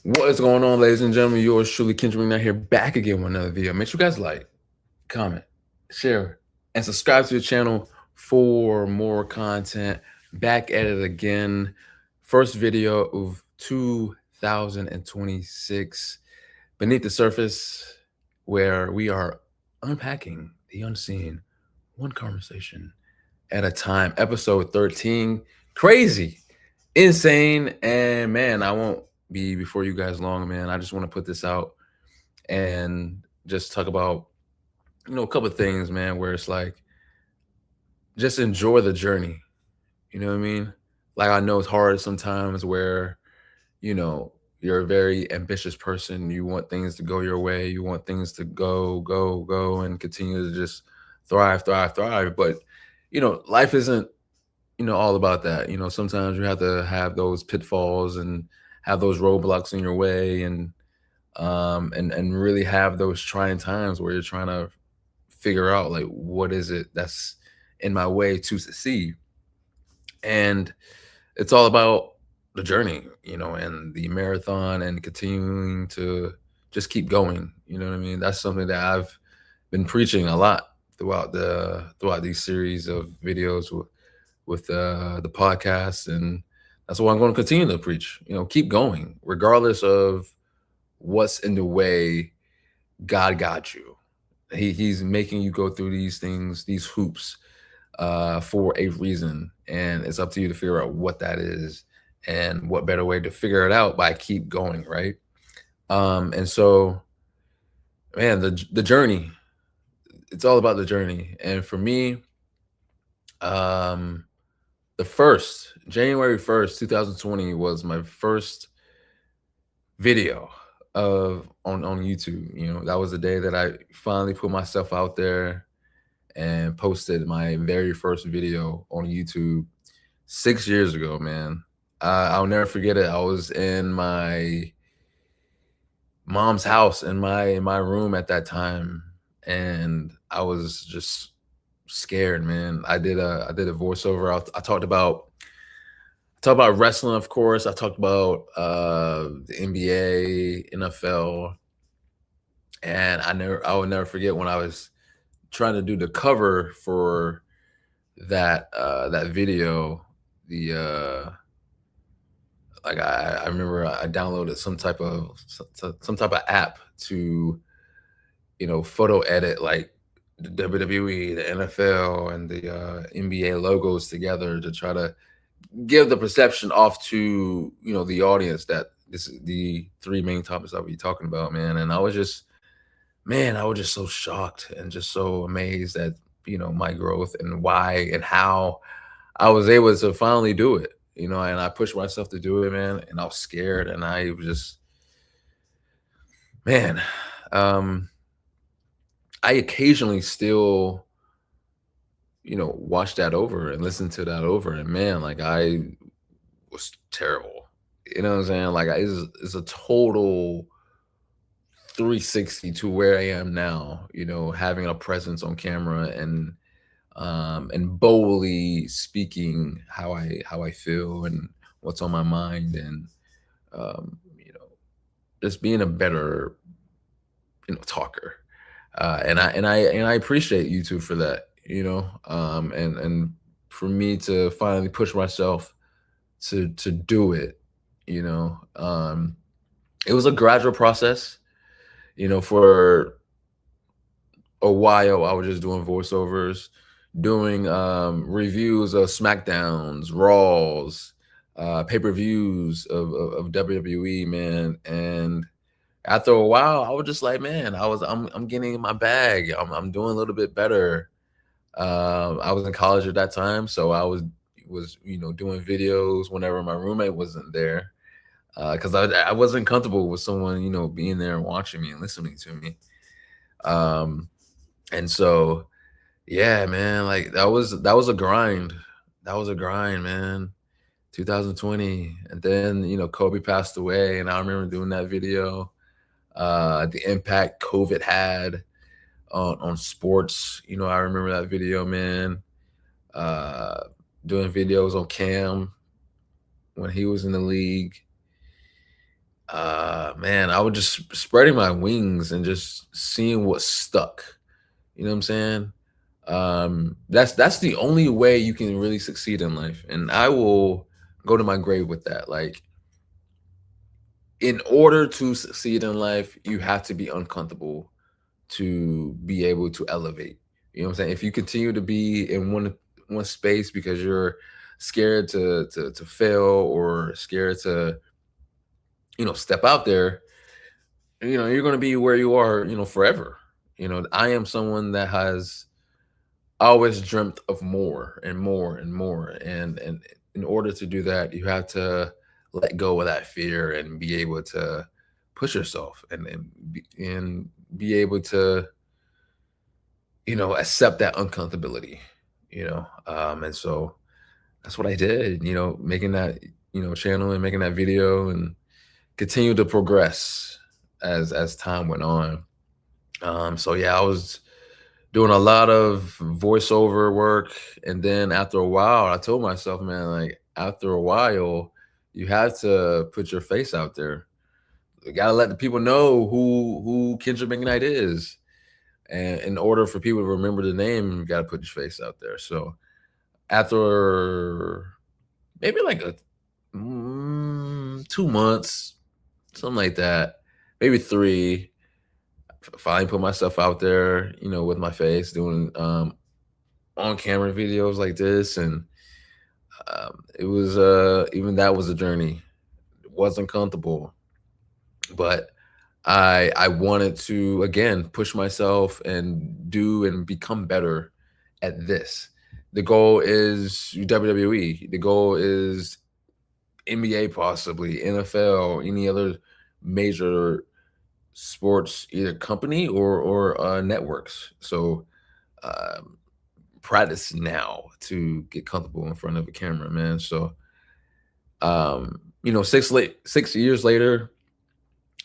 What is going on, ladies and gentlemen? Yours truly, Kendrick McKnight here, back again with another video. Make sure you guys like, comment, share, and subscribe to the channel for more content. Back at it again. First video of 2026, Beneath the Surface, where we are unpacking the unseen, one conversation at a time. Episode 13. Crazy, insane, and man, I won't be before you guys long, man. I just want to put this out and just talk about, a couple of things, man, where it's like, just enjoy the journey. You know what I mean? Like, I know it's hard sometimes where, you're a very ambitious person. You want things to go your way. You want things to go, and continue to just thrive, thrive, thrive. But, life isn't, all about that. Sometimes you have to have those pitfalls and have those roadblocks in your way, and really have those trying times where you're trying to figure out, like, what is it that's in my way to succeed. And it's all about the journey, and the marathon, and continuing to just keep going. You know what I mean? That's something that I've been preaching a lot throughout these series of videos with the podcast, and that's what I'm going to continue to preach. Keep going regardless of what's in the way. God got you. He's making you go through these things, these hoops, for a reason, and it's up to you to figure out what that is, and what better way to figure it out by keep going, right? And so, man, the journey. It's all about the journey, and for me, um, the first January 1st, 2020 was my first video of on YouTube. That was the day that I finally put myself out there and posted my very first video on YouTube 6 years ago, man. I'll never forget it. I was in my mom's house in my room at that time, and I was just scared, man. I did a voiceover. I talked about wrestling, of course. I talked about the NBA, NFL, and I would never forget when I was trying to do the cover for that video. The like I remember I downloaded some type of app to photo edit, like the WWE, the NFL, and the NBA logos together to try to give the perception off to the audience that this is the three main topics I'll be talking about, man. And I was just so shocked and just so amazed at my growth and why and how I was able to finally do it. And I pushed myself to do it, man. And I was scared, and I was just, man. Um, I occasionally still watch that over and listen to that over, and man, like, I was terrible. You know what I'm saying? Like, it's a total 360 to where I am now, having a presence on camera, and boldly speaking how I feel and what's on my mind, and just being a better talker. And I appreciate you two for that, and for me to finally push myself to do it. you know um it was a gradual process. For a while I was just doing voiceovers, doing reviews of SmackDowns, Raws, pay-per-views of WWE, man. And after a while, I was just like, man, I'm getting in my bag. I'm doing a little bit better. I was in college at that time, so I was doing videos whenever my roommate wasn't there, because I wasn't comfortable with someone being there and watching me and listening to me. Um, and so, yeah, man, like, that was a grind. That was a grind, man. 2020, and then Kobe passed away, and I remember doing that video. The impact COVID had on sports. I remember that video, man. Uh, Doing videos on Cam when he was in the league. Man, I would just spreading my wings and just seeing what stuck. You know what I'm saying? That's the only way you can really succeed in life. And I will go to my grave with that. Like, in order to succeed in life, you have to be uncomfortable to be able to elevate. You know what I'm saying? If you continue to be in one space because you're scared to fail or scared to, step out there, you're going to be where you are, forever. I am someone that has always dreamt of more and more and more, and in order to do that, you have to let go of that fear and be able to push yourself and be able to accept that uncomfortability. And so that's what I did, making that channel and making that video and continue to progress as time went on. So yeah, I was doing a lot of voiceover work, and then after a while, I told myself, man, like after a while, you have to put your face out there. You gotta let the people know who Kendrick McKnight is, and in order for people to remember the name, you gotta put your face out there. So after maybe like 2 months, something like that, maybe three, finally put myself out there, with my face doing on camera videos like this, and it was even that was a journey. It wasn't comfortable, but I wanted to again push myself and do and become better at this. The goal is WWE. The goal is NBA, possibly NFL, any other major sports either company or networks. So um, practice now to get comfortable in front of a camera, man. So 6 years later,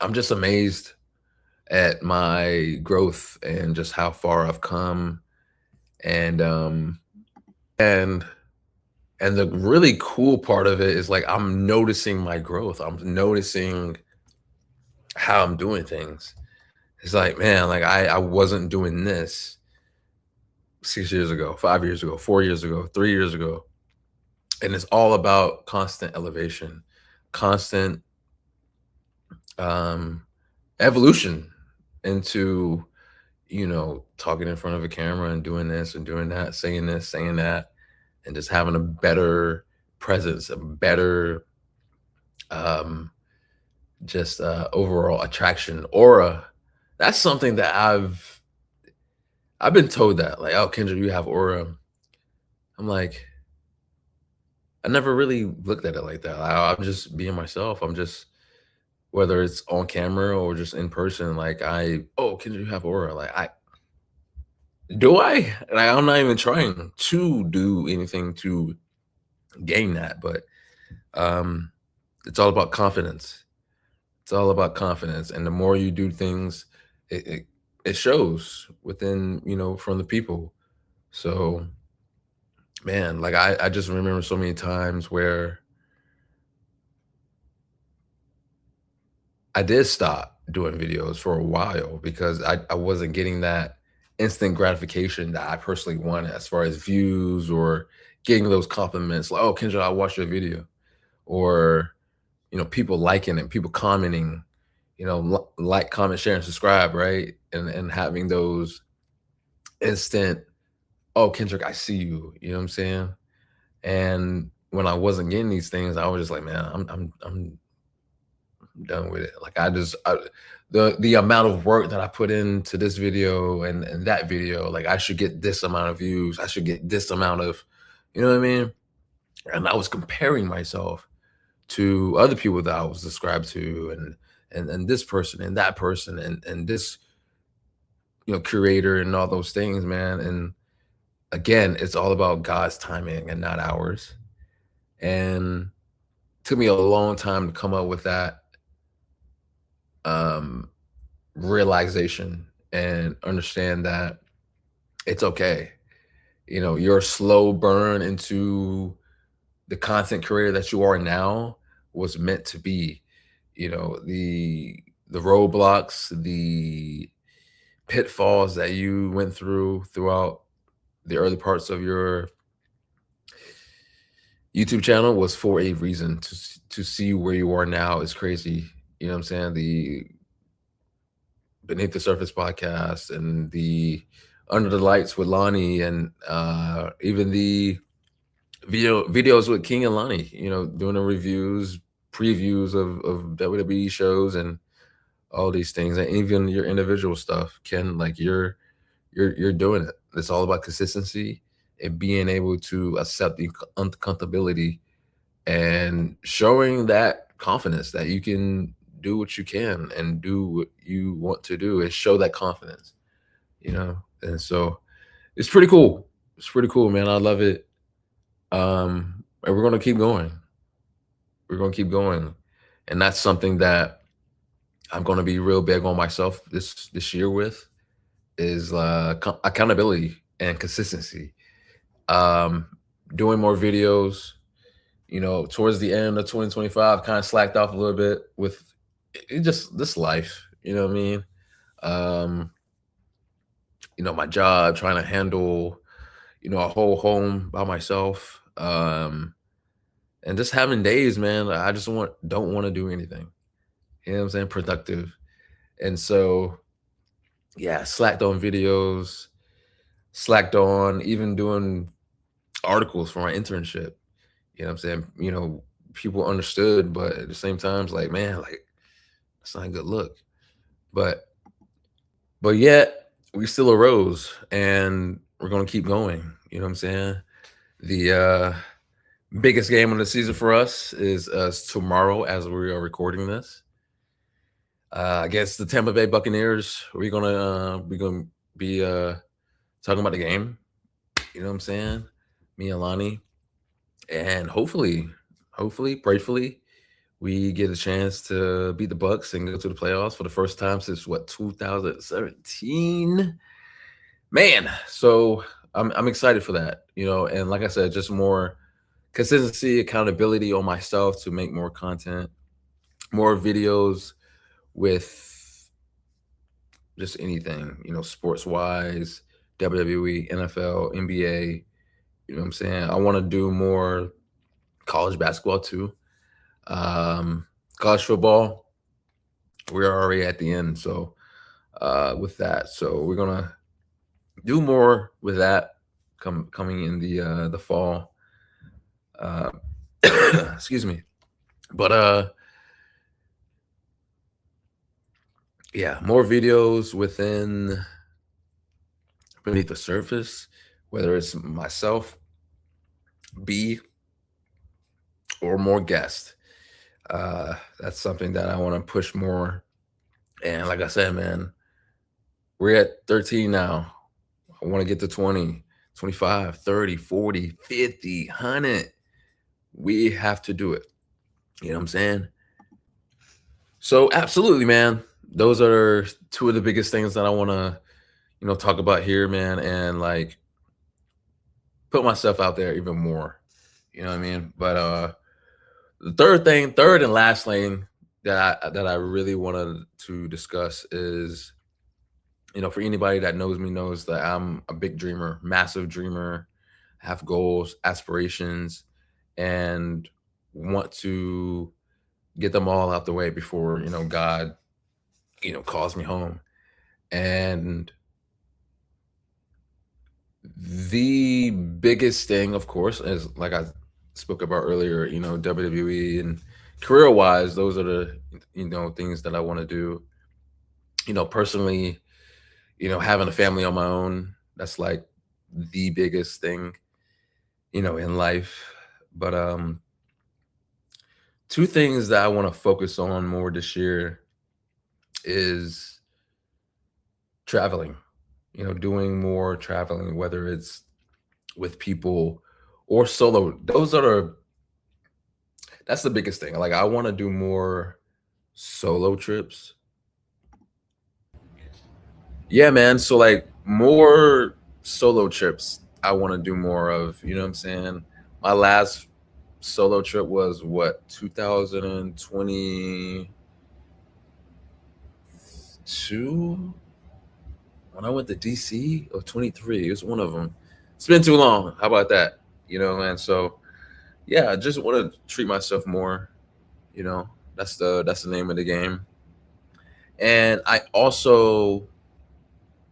I'm just amazed at my growth and just how far I've come. And um and and the really cool part of it is like I'm noticing my growth. I'm noticing how I'm doing things. It's like, man, like I wasn't doing this 6 years ago, 5 years ago, 4 years ago, 3 years ago. And it's all about constant elevation, constant um evolution into talking in front of a camera and doing this and doing that, saying this, saying that, and just having a better presence, a better um just overall attraction, aura. That's something that I've been told that, like, oh, Kendra, you have aura. I'm like, I never really looked at it like that. I'm just being myself. I'm just, whether it's on camera or just in person, like oh, Kendra, you have aura. Like, do I? Like, I'm not even trying to do anything to gain that, but um, it's all about confidence. It's all about confidence, and the more you do things, it shows within, from the people. So, man, like I just remember so many times where I did stop doing videos for a while because I wasn't getting that instant gratification that I personally wanted as far as views or getting those compliments like, "Oh, Kendra, I watched your video," or people liking it, people commenting, like, comment, share, and subscribe, right? And having those instant, "Oh, Kendrick, I see you." You know what I'm saying? And when I wasn't getting these things, I was just like, "Man, I'm done with it." Like the amount of work that I put into this video and that video, like I should get this amount of views. I should get this amount of, you know what I mean? And I was comparing myself to other people that I was subscribed to, and this person and that person and this curator and all those things, man. And again, it's all about God's timing and not ours. And it took me a long time to come up with that um realization and understand that it's okay. Your slow burn into the content creator that you are now was meant to be. the roadblocks, the pitfalls that you went throughout the early parts of your YouTube channel was for a reason. To see where you are now is crazy. You know what I'm saying? The Beneath the Surface podcast and the Under the Lights with Lonnie, and even the videos with King and Lonnie, doing the reviews, previews of WWE shows and all these things, and even your individual stuff. Ken, like you're doing it. It's all about consistency and being able to accept the uncomfortability and showing that confidence that you can do what you can and do what you want to do and show that confidence, And so it's pretty cool. It's pretty cool, man. I love it. And we're gonna keep going. We're gonna keep going. And that's something that I'm gonna be real big on myself this year with is accountability and consistency. Um, Doing more videos. Towards the end of 2025, kind of slacked off a little bit with just this life. You know what I mean? Um, my job, trying to handle, a whole home by myself. And just having days, man, I just don't want to do anything. You know what I'm saying? Productive. And so, yeah, slacked on videos, slacked on even doing articles for my internship. You know what I'm saying? People understood, but at the same time, it's like, man, like that's not a good look. But yet we still arose and we're gonna keep going. You know what I'm saying? The biggest game of the season for us is tomorrow as we are recording this. Against the Tampa Bay Buccaneers. We're gonna be talking about the game. You know what I'm saying? Me and Lonnie. And hopefully, prayerfully, we get a chance to beat the Bucks and go to the playoffs for the first time since 2017. Man, so I'm excited for that, and like I said, just more consistency, accountability on myself to make more content, more videos with just anything, sports wise, WWE, NFL, NBA. You know what I'm saying? I want to do more college basketball too. College football, we're already at the end. So with that, so we're gonna do more with that coming in the fall. Excuse me. But yeah, more videos within Beneath the Surface, whether it's myself, B, or more guests. That's something that I want to push more. And like I said, man, we're at 13 now. I want to get to 20, 25, 30, 40, 50, 100. We have to do it. You know what I'm saying? So absolutely, man. Those are two of the biggest things that I want to, talk about here, man, and like put myself out there even more. You know what I mean? But the third and last thing that I really wanted to discuss is, for anybody that knows me knows that I'm a big dreamer, massive dreamer, have goals, aspirations, and want to get them all out the way before, God, calls me home. And the biggest thing, of course, is like I spoke about earlier, WWE and career wise, those are the, things that I want to do. Personally, having a family on my own, that's like the biggest thing, in life. But two things that I want to focus on more this year is traveling, doing more traveling, whether it's with people or solo. That's the biggest thing. Like I want to do more solo trips. Yeah, man. So like more solo trips I want to do more of, you know what I'm saying? My last solo trip was what, 2020. 22 when I went to DC, or 23. It was one of them. It's been too long. How about that? And so yeah, I just want to treat myself more. You know, that's the name of the game. And I also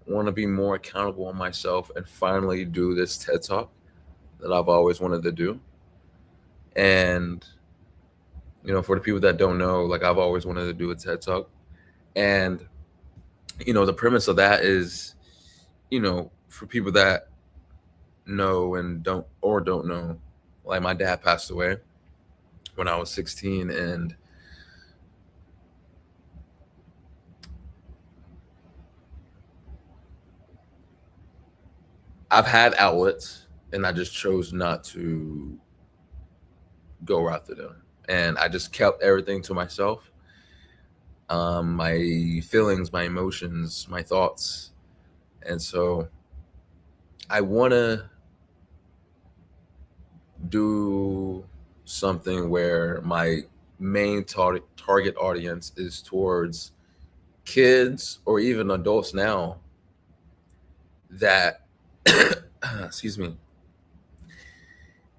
want to be more accountable on myself and finally do this TED Talk that I've always wanted to do. And for the people that don't know, like, I've always wanted to do a TED Talk. And the premise of that is, for people that know and don't know, like, my dad passed away when I was 16, and I've had outlets, and I just chose not to go after them, and I just kept everything to myself. My feelings, my emotions, my thoughts, and so I want to do something where my main target audience is towards kids or even adults now that excuse me,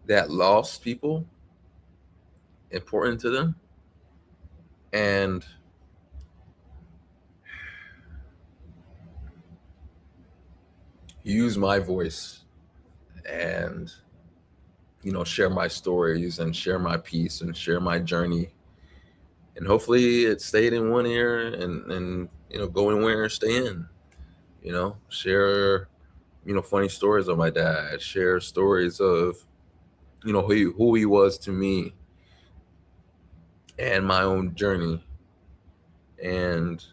that lost people important to them, and use my voice and share my stories and share my piece and share my journey, and hopefully it stayed in one ear and go in where and stay in. Share funny stories of my dad, share stories of who he was to me and my own journey, and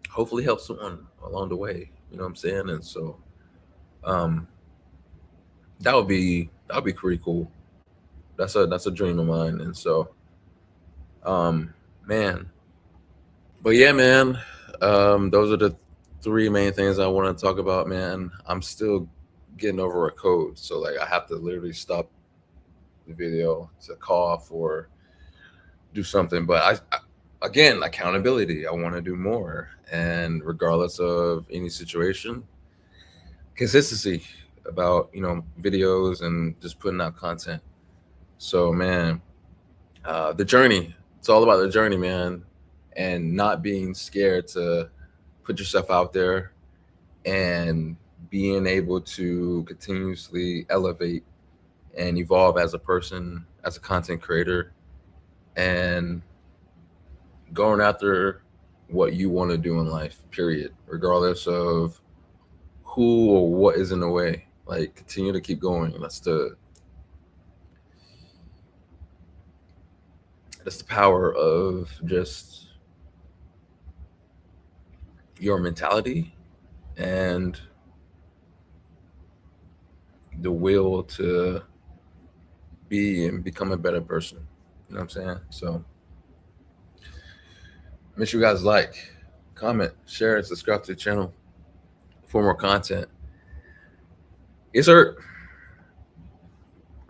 hopefully help someone along the way. You know what I'm saying? And so um that would be pretty cool. That's a dream of mine. And so man, but yeah, man, those are the three main things I want to talk about, man. I'm still getting over a cold, so like I have to literally stop the video to cough or do something. But again, accountability. I want to do more, and regardless of any situation, consistency about videos and just putting out content. So man, the journey. It's all about the journey, man, and not being scared to put yourself out there and being able to continuously elevate and evolve as a person, as a content creator, and going after what you want to do in life, period, regardless of who or what is in the way. Like, continue to keep going. That's the power of just your mentality and the will to be and become a better person. You know what I'm saying? So make sure you guys like, comment, share, and subscribe to the channel for more content. Yes, sir.